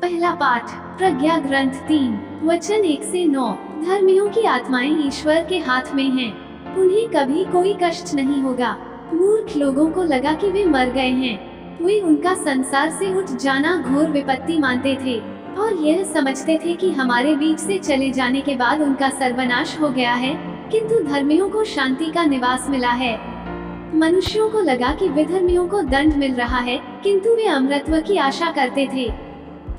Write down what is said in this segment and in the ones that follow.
पहला पाठ प्रज्ञा ग्रंथ 3 वचन 1 से 9। धर्मियों की आत्माएं ईश्वर के हाथ में हैं। उन्हें कभी कोई कष्ट नहीं होगा। मूर्ख लोगों को लगा कि वे मर गए हैं। वे उनका संसार से उठ जाना घोर विपत्ति मानते थे और यह समझते थे कि हमारे बीच से चले जाने के बाद उनका सर्वनाश हो गया है, किंतु धर्मियों को शांति का निवास मिला है। मनुष्यों को लगा कि विधर्मियों को दंड मिल रहा है, किंतु वे अमरत्व की आशा करते थे।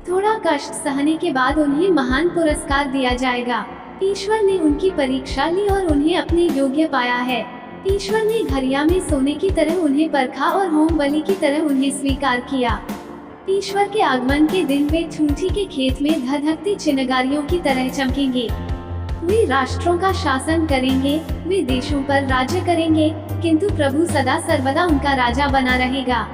थोड़ा कष्ट सहने के बाद उन्हें महान पुरस्कार दिया जाएगा। ईश्वर ने उनकी परीक्षा ली और उन्हें अपने योग्य पाया है। ईश्वर ने घरिया में सोने की तरह उन्हें परखा और होम बलि की तरह उन्हें स्वीकार किया। ईश्वर के आगमन के दिन वे ठूठी के खेत में धधकती चिनगारियों की तरह चमकेंगे। वे राष्ट्रों का शासन करेंगे, वे देशों पर राज्य करेंगे, किंतु प्रभु सदा सर्वदा उनका राजा बना रहेगा।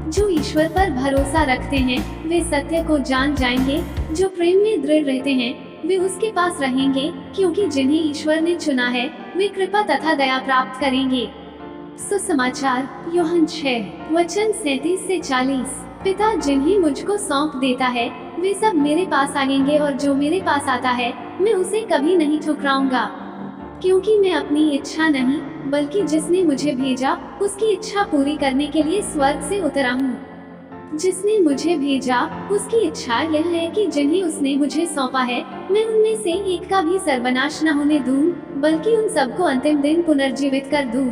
जो ईश्वर पर भरोसा रखते हैं वे सत्य को जान जाएंगे। जो प्रेम में दृढ़ रहते हैं वे उसके पास रहेंगे, क्योंकि जिन्हें ईश्वर ने चुना है वे कृपा तथा दया प्राप्त करेंगे। सुसमाचार यूहन्ना 6 वचन 37 से 40। पिता जिन्हें मुझको सौंप देता है वे सब मेरे पास आएंगे, और जो मेरे पास आता है मैं उसे कभी नहीं ठुकराऊंगा, क्योंकि मैं अपनी इच्छा नहीं बल्कि जिसने मुझे भेजा उसकी इच्छा पूरी करने के लिए स्वर्ग से उतरा हूँ। जिसने मुझे भेजा उसकी इच्छा यह है कि जिन्हें उसने मुझे सौंपा है मैं उनमें से एक का भी सर्वनाश न होने दूं, बल्कि उन सबको अंतिम दिन पुनर्जीवित कर दूं।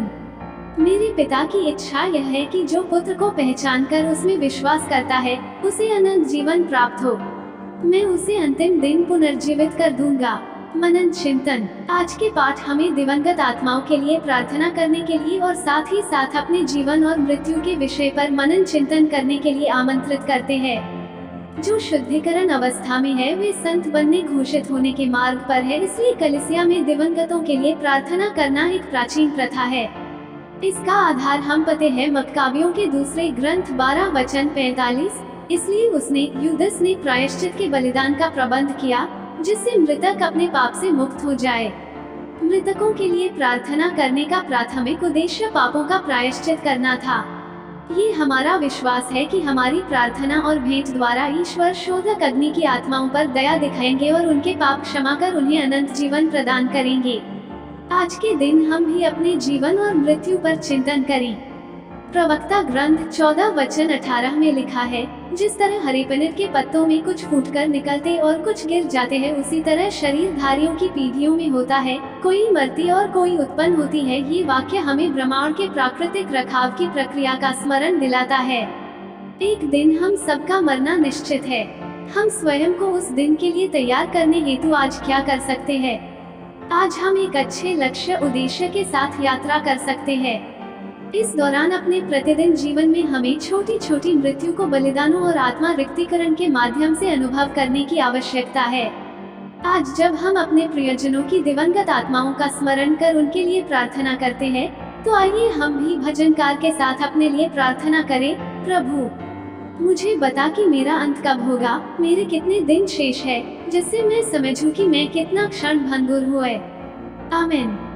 मेरे पिता की इच्छा यह है कि जो पुत्र को पहचान कर उसमें विश्वास करता है उसे अनंत जीवन प्राप्त हो। मैं उसे अंतिम दिन पुनर्जीवित कर दूंगा। मनन चिंतन। आज के पाठ हमें दिवंगत आत्माओं के लिए प्रार्थना करने के लिए और साथ ही साथ अपने जीवन और मृत्यु के विषय पर मनन चिंतन करने के लिए आमंत्रित करते हैं। जो शुद्धिकरण अवस्था में है वे संत बनने घोषित होने के मार्ग पर है, इसलिए कलीसिया में दिवंगतों के लिए प्रार्थना करना एक प्राचीन प्रथा है। इसका आधार हम पाते हैं मक्काबियों के दूसरे ग्रंथ 12 वचन 45। इसलिए उसने यूदस ने प्रायश्चित के बलिदान का प्रबंध किया, जिससे मृतक अपने पाप से मुक्त हो जाए। मृतकों के लिए प्रार्थना करने का प्राथमिक उद्देश्य पापों का प्रायश्चित करना था। ये हमारा विश्वास है कि हमारी प्रार्थना और भेंट द्वारा ईश्वर शोधक अग्नि की आत्माओं पर दया दिखाएंगे और उनके पाप क्षमा कर उन्हें अनंत जीवन प्रदान करेंगे। आज के दिन हम भी अपने जीवन और मृत्यु पर चिंतन करें। प्रवक्ता ग्रंथ 14 वचन 18 में लिखा है, जिस तरह हरे पनीर के पत्तों में कुछ फूटकर निकलते और कुछ गिर जाते हैं, उसी तरह शरीरधारियों की पीढ़ियों में होता है, कोई मरती और कोई उत्पन्न होती है। ये वाक्य हमें ब्रह्मांड के प्राकृतिक रखाव की प्रक्रिया का स्मरण दिलाता है। एक दिन हम सबका मरना निश्चित है। हम स्वयं को उस दिन के लिए तैयार करने हेतु आज क्या कर सकते हैं? आज हम एक अच्छे लक्ष्य उद्देश्य के साथ यात्रा कर सकते हैं। इस दौरान अपने प्रतिदिन जीवन में हमें छोटी छोटी मृत्यु को बलिदानों और आत्मा रिक्तीकरण के माध्यम से अनुभव करने की आवश्यकता है। आज जब हम अपने प्रियजनों की दिवंगत आत्माओं का स्मरण कर उनके लिए प्रार्थना करते हैं, तो आइए हम भी भजनकार के साथ अपने लिए प्रार्थना करें। प्रभु, मुझे बता कि मेरा अंत कब होगा, मेरे कितने दिन शेष है, जिससे मैं समझूं कि मैं कितना क्षण भंगुर हुआ। आमीन।